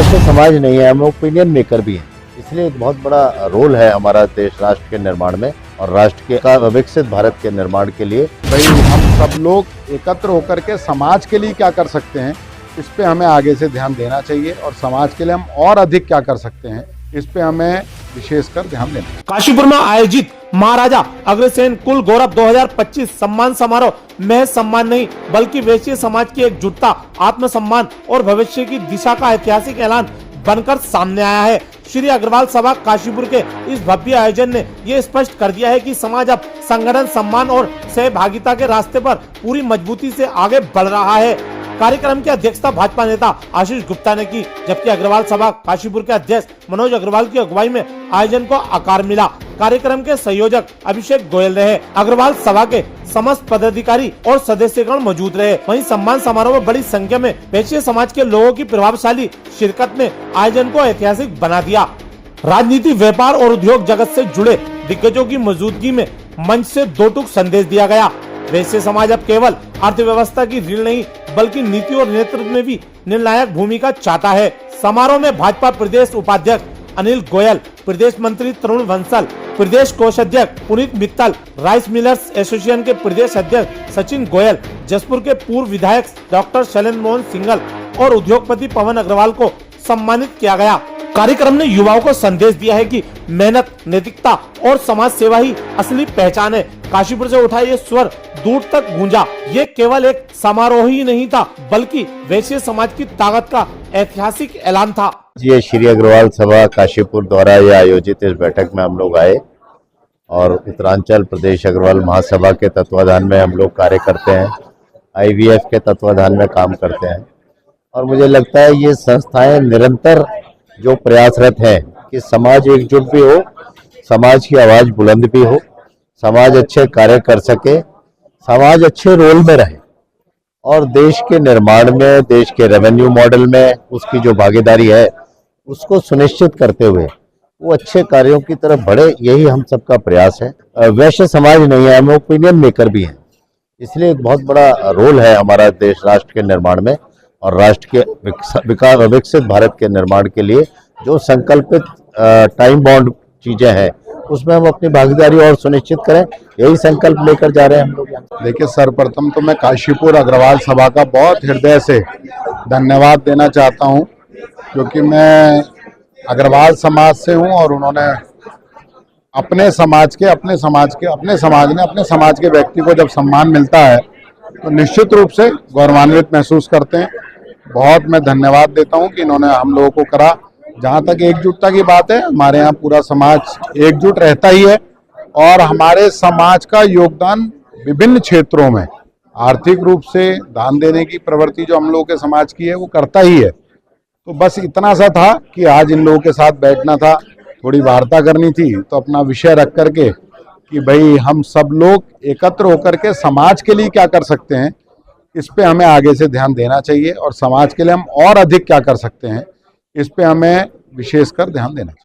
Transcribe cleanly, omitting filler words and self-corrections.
वैसे समाज नहीं है, हम ओपिनियन मेकर भी हैं। इसलिए एक बहुत बड़ा रोल है हमारा देश राष्ट्र के निर्माण में और राष्ट्र के विकसित भारत के निर्माण के लिए। भाई हम सब लोग एकत्र होकर के समाज के लिए क्या कर सकते हैं, इस पे हमें आगे से ध्यान देना चाहिए और समाज के लिए हम और अधिक क्या कर सकते हैं, इस पे हमें विशेषकर ध्यान देना चाहिए। काशीपुर में आयोजित महाराजा अग्रसेन कुल गौरव 2025 सम्मान समारोह महज सम्मान नहीं बल्कि वैश्य समाज की एकजुटता, आत्मसम्मान और भविष्य की दिशा का ऐतिहासिक ऐलान बनकर सामने आया है। श्री अग्रवाल सभा काशीपुर के इस भव्य आयोजन ने ये स्पष्ट कर दिया है कि समाज अब संगठन, सम्मान और सहभागिता के रास्ते पर पूरी मजबूती से आगे बढ़ रहा है। कार्यक्रम की अध्यक्षता भाजपा नेता आशीष गुप्ता ने की, जबकि अग्रवाल सभा काशीपुर के अध्यक्ष मनोज अग्रवाल की अगुवाई में आयोजन को आकार मिला। कार्यक्रम के संयोजक अभिषेक गोयल रहे। अग्रवाल सभा के समस्त पदाधिकारी और सदस्यगण मौजूद रहे। वहीं सम्मान समारोह में बड़ी संख्या में वैश्य समाज के लोगों की प्रभावशाली शिरकत ने आयोजन को ऐतिहासिक बना दिया। राजनीति, व्यापार और उद्योग जगत से जुड़े दिग्गजों की मौजूदगी में मंच से दो टूक संदेश दिया गया। वैश्य समाज अब केवल अर्थव्यवस्था की रीढ़ नहीं बल्कि नीति और नेतृत्व में भी निर्णायक भूमिका चाहता है। समारोह में भाजपा प्रदेश उपाध्यक्ष अनिल गोयल, प्रदेश मंत्री तरुण बंसल, प्रदेश कोषाध्यक्ष Puneet Mittal, rice millers association के प्रदेश अध्यक्ष सचिन गोयल, जसपुर के पूर्व विधायक डॉक्टर शैलेंद्र मोहन सिंघल और उद्योगपति पवन अग्रवाल को सम्मानित किया गया। कार्यक्रम ने युवाओं को संदेश दिया है कि मेहनत, नैतिकता और समाज सेवा ही असली पहचान है। काशीपुर से उठा ये स्वर दूर तक गूंजा। ये केवल एक समारोह ही नहीं था बल्कि वैश्य समाज की ताकत का ऐतिहासिक ऐलान था। ये श्री अग्रवाल सभा काशीपुर द्वारा ये आयोजित इस बैठक में हम लोग आए और उत्तरांचल प्रदेश अग्रवाल महासभा के तत्वाधान में हम लोग कार्य करते हैं, IVF के तत्वाधान में काम करते हैं और मुझे लगता है ये संस्थाएं निरंतर जो प्रयासरत है कि समाज एकजुट भी हो, समाज की आवाज बुलंद भी हो, समाज अच्छे कार्य कर सके, समाज अच्छे रोल में रहे और देश के निर्माण में, देश के रेवेन्यू मॉडल में उसकी जो भागीदारी है उसको सुनिश्चित करते हुए वो अच्छे कार्यों की तरफ बढ़े, यही हम सबका प्रयास है। वैश्य समाज नहीं है, हम ओपिनियन मेकर भी हैं। इसलिए एक बहुत बड़ा रोल है हमारा देश राष्ट्र के निर्माण में और राष्ट्र के विकसित भारत के निर्माण के लिए जो संकल्पित टाइम बाउंड चीजें हैं उसमें हम अपनी भागीदारी और सुनिश्चित करें, यही संकल्प लेकर जा रहे हैं हम लोग। देखिए, सर्वप्रथम तो मैं काशीपुर अग्रवाल सभा का बहुत हृदय से धन्यवाद देना चाहता हूं, क्योंकि मैं अग्रवाल समाज से हूं और उन्होंने अपने समाज ने अपने समाज के व्यक्ति को जब सम्मान मिलता है तो निश्चित रूप से गौरवान्वित महसूस करते हैं। बहुत मैं धन्यवाद देता हूं कि इन्होंने हम लोगों को करा। जहां तक एकजुटता की बात है, हमारे यहाँ पूरा समाज एकजुट रहता ही है और हमारे समाज का योगदान विभिन्न क्षेत्रों में आर्थिक रूप से दान देने की प्रवृत्ति जो हम लोगों के समाज की है वो करता ही है। तो बस इतना सा था कि आज इन लोगों के साथ बैठना था, थोड़ी वार्ता करनी थी, तो अपना विषय रख करके कि भाई हम सब लोग एकत्र होकर के समाज के लिए क्या कर सकते हैं, इस पे हमें आगे से ध्यान देना चाहिए और समाज के लिए हम और अधिक क्या कर सकते हैं, इस पे हमें विशेषकर ध्यान देना चाहिए।